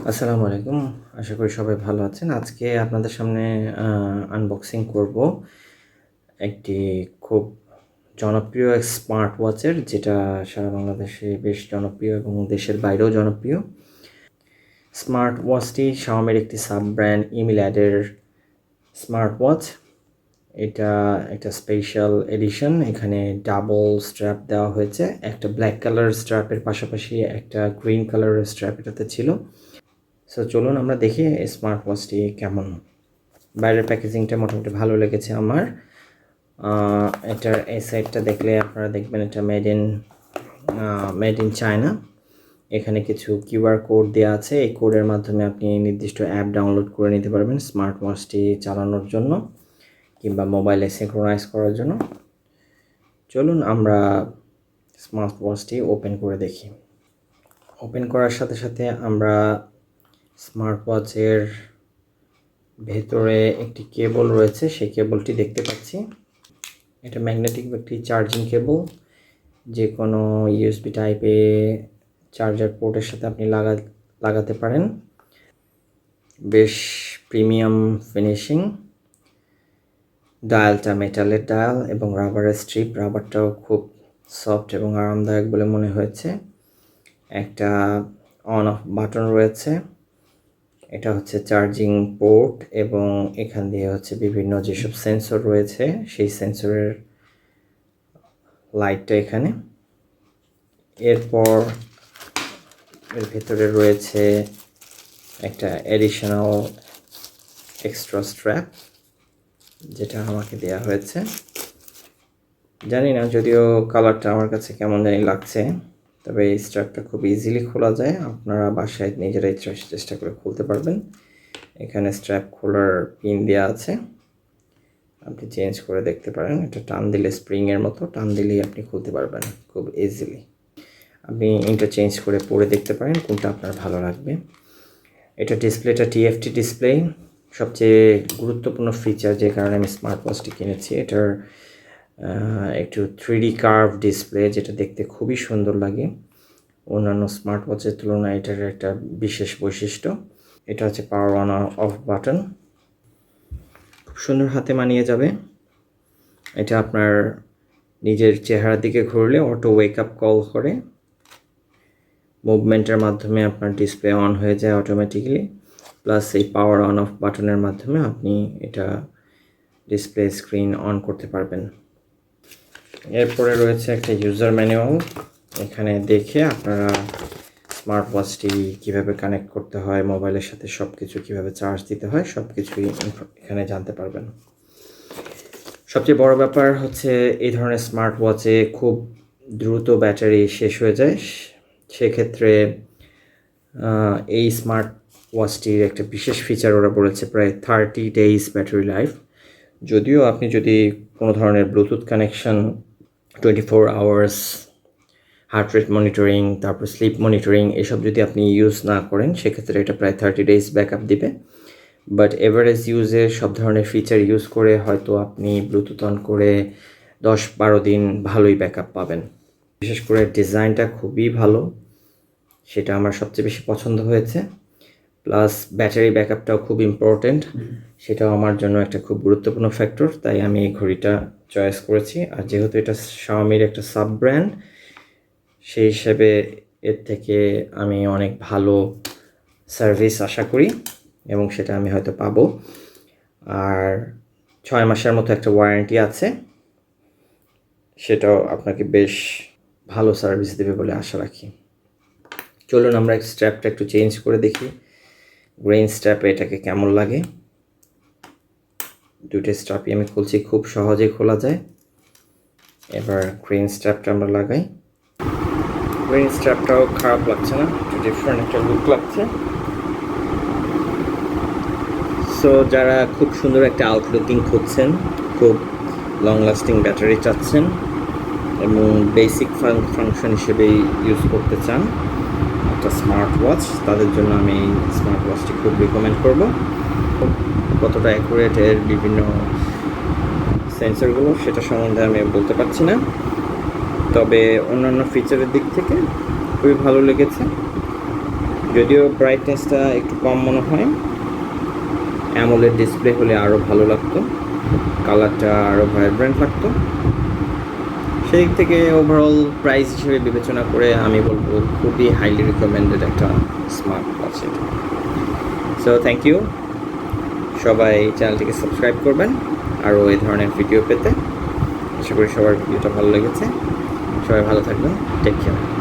আসসালামু আলাইকুম। আশা করি সবাই ভালো আছেন। আজকে আপনাদের সামনে আনবক্সিং করব একটি খুব জনপ্রিয় স্মার্ট ওয়াচের, যেটা সারা বাংলাদেশে বেশ জনপ্রিয় এবং দেশের বাইরেও জনপ্রিয়। স্মার্ট ওয়াচটি শাওমির একটি সাব ব্র্যান্ড ইমিল্যাডের স্মার্ট ওয়াচ। এটা একটা স্পেশাল এডিশন। এখানে ডাবল স্ট্র্যাপ দেওয়া হয়েছে। একটা ব্ল্যাক কালার স্ট্র্যাপের পাশাপাশি একটা গ্রিন কালারের স্ট্র্যাপ এটাতে ছিল। সো চলুন আমরা দেখি স্মার্ট ওয়াচটি কেমন। বাইরের প্যাকেজিংটা মোটামুটি ভালো লেগেছে আমার। এটার এই সাইডটা দেখলে আপনারা দেখবেন এটা মেড ইন চায়না। এখানে কিছু কিউআর কোড দেওয়া আছে। এই কোডের মাধ্যমে আপনি নির্দিষ্ট অ্যাপ ডাউনলোড করে নিতে পারবেন স্মার্ট ওয়াচটি চালানোর জন্য কিংবা মোবাইলে সিনক্রোনাইজ করার জন্য। চলুন আমরা স্মার্ট ওয়াচটি ওপেন করে দেখি। ওপেন করার সাথে সাথে আমরা স্মার্ট ওয়াচের ভেতরে একটি কেবল রয়েছে, সেই কেবলটি দেখতে পাচ্ছি। এটা ম্যাগনেটিক একটি চার্জিং কেবল। যে কোনো ইউএসবি টাইপে চার্জার পোর্টের সাথে আপনি লাগাতে পারেন। বেশ প্রিমিয়াম ফিনিশিং। ডায়ালটা মেটালের ডায়াল এবং রাবারের স্ট্রিপ। রাবারটাও খুব সফট এবং আরামদায়ক বলে মনে হয়েছে। একটা অন অফ বাটন রয়েছে। এটা হচ্ছে চার্জিং পোর্ট এবং এখান দিয়ে হচ্ছে বিভিন্ন যেসব সেন্সর রয়েছে সেই সেন্সরের লাইটটা এখানে। এরপর এর ভেতরে রয়েছে একটা অ্যাডিশনাল এক্সট্রা স্ট্র্যাপ, যেটা আমাকে দেয়া হয়েছে। জানি না যদিও কালারটা আমার কাছে কেমন জানি লাগছে, তবে এই স্ট্র্যাপটা খুব ইজিলি খোলা যায়। আপনারা বাসায় নিজেরাই চেষ্টা করে খুলতে পারবেন। এখানে স্ট্র্যাপ খোলার পিন দেওয়া আছে, আপনি চেঞ্জ করে দেখতে পারেন। এটা টান দিলে স্প্রিংয়ের মতো টান দিলেই আপনি খুলতে পারবেন খুব ইজিলি। আপনি ইন্টারচেঞ্জ করে পরে দেখতে পারেন কোনটা আপনার ভালো লাগবে। এটা ডিসপ্লেটা টিএফটি ডিসপ্লে। সবচেয়ে গুরুত্বপূর্ণ ফিচার যে কারণে আমি স্মার্ট ওয়াচটি কিনেছি, এটার একটু 3D কার্ভ ডিসপ্লে, যেটা দেখতে খুবই সুন্দর লাগে। অন্যান্য স্মার্ট ওয়াচের তুলনায় এটার একটা বিশেষ বৈশিষ্ট্য। এটা হচ্ছে পাওয়ার অন অফ বাটন, খুব সুন্দর হাতে মানিয়ে যাবে। এটা আপনার নিজের চেহারার দিকে ঘুরলে অটো ওয়েক আপ কল করে। মুভমেন্টের মাধ্যমে আপনার ডিসপ্লে অন হয়ে যায় অটোমেটিক্যালি। প্লাস এই পাওয়ার অন অফ বাটনের মাধ্যমে আপনি এটা ডিসপ্লে স্ক্রিন অন করতে পারবেন। এরপরে রয়েছে একটা ইউজার ম্যানুয়াল। এখানে দেখে আপনারা স্মার্ট ওয়াচটি কীভাবে কানেক্ট করতে হয় মোবাইলের সাথে, সব কিছু কীভাবে চার্জ দিতে হয় সব কিছুই এখানে জানতে পারবেন। সবচেয়ে বড় ব্যাপার হচ্ছে এই ধরনের স্মার্ট ওয়াচে খুব দ্রুত ব্যাটারি শেষ হয়ে যায়। সেক্ষেত্রে এই স্মার্ট ওয়াচটির একটা বিশেষ ফিচার ওরা বলেছে প্রায় 30 days ব্যাটারি লাইফ। যদিও আপনি যদি কোনো ধরনের Bluetooth connection 24 hours heart rate monitoring, তারপর স্লিপ মনিটরিং এসব যদি আপনি ইউজ না করেন, সেক্ষেত্রে এটা প্রায় 30 days ব্যাকআপ দিবে। বাট এভারেজ ইউজে সব ধরনের ফিচার ইউজ করে হয়তো আপনি ব্লুটুথ অন করে 10-12 দিন ভালোই ব্যাকআপ পাবেন। বিশেষ করে ডিজাইনটা খুবই ভালো, সেটা আমার সবচেয়ে বেশি পছন্দ হয়েছে। প্লাস ব্যাটারি ব্যাকআপটাও খুব ইম্পর্টেন্ট, সেটাও আমার জন্য একটা খুব গুরুত্বপূর্ণ ফ্যাক্টর, তাই আমি এই ঘড়িটা চয়েস করেছি। আর যেহেতু এটা শাওমির একটা সাব ব্র্যান্ড, সেই হিসেবে এর থেকে আমি অনেক ভালো সার্ভিস আশা করি এবং সেটা আমি হয়তো পাবো। আর 6 মাসের মতো একটা ওয়ারেন্টি আছে, সেটাও আপনাকে বেশ ভালো সার্ভিস দেবে বলে আশা রাখি। চলুন আমরা স্ট্র্যাপটা একটু চেঞ্জ করে দেখি গ্রেইন স্ট্র্যাপে এটাকে কেমন লাগে। দুটো স্ট্র্যাপই আমি খুলছি, খুব সহজেই খোলা যায়। এবার গ্রেইন স্ট্র্যাপটা আমরা লাগাই। গ্রেইন স্ট্র্যাপটাও খারাপ লাগছে না, একটু ডিফারেন্ট একটা লুক লাগছে। সো যারা খুব সুন্দর একটা আউটলুকিং খুঁজছেন, খুব লং লাস্টিং ব্যাটারি চাচ্ছেন এবং বেসিক ফাংশন হিসেবেই ইউজ করতে চান একটা স্মার্ট ওয়াচ, তাদের জন্য আমি এই স্মার্ট ওয়াচটি খুব রিকমেন্ড করব। কতটা অ্যাকুরেট এর বিভিন্ন সেন্সরগুলো সেটা সম্বন্ধে আমি বলতে পারছি না, তবে অন্যান্য ফিচারের দিক থেকে খুবই ভালো লেগেছে। যদিও ব্রাইটনেসটা একটু কম মনে হয়, অ্যামোলেড ডিসপ্লে হলে আরও ভালো লাগতো, কালারটা আরও ভাইব্রেন্ট লাগতো। সেই দিক থেকে ওভারঅল প্রাইস হিসেবে বিবেচনা করে আমি বলবো খুবই হাইলি রিকমেন্ডেড একটা স্মার্ট ওয়াচ এটা। সো থ্যাংক ইউ, সবাই চ্যানেলটিকে সাবস্ক্রাইব করবেন আরও এই ধরনের ভিডিও পেতে। আশা করি সবার ভিডিওটা ভালো লেগেছে। সবাই ভালো থাকবেন, টেক কেয়ার।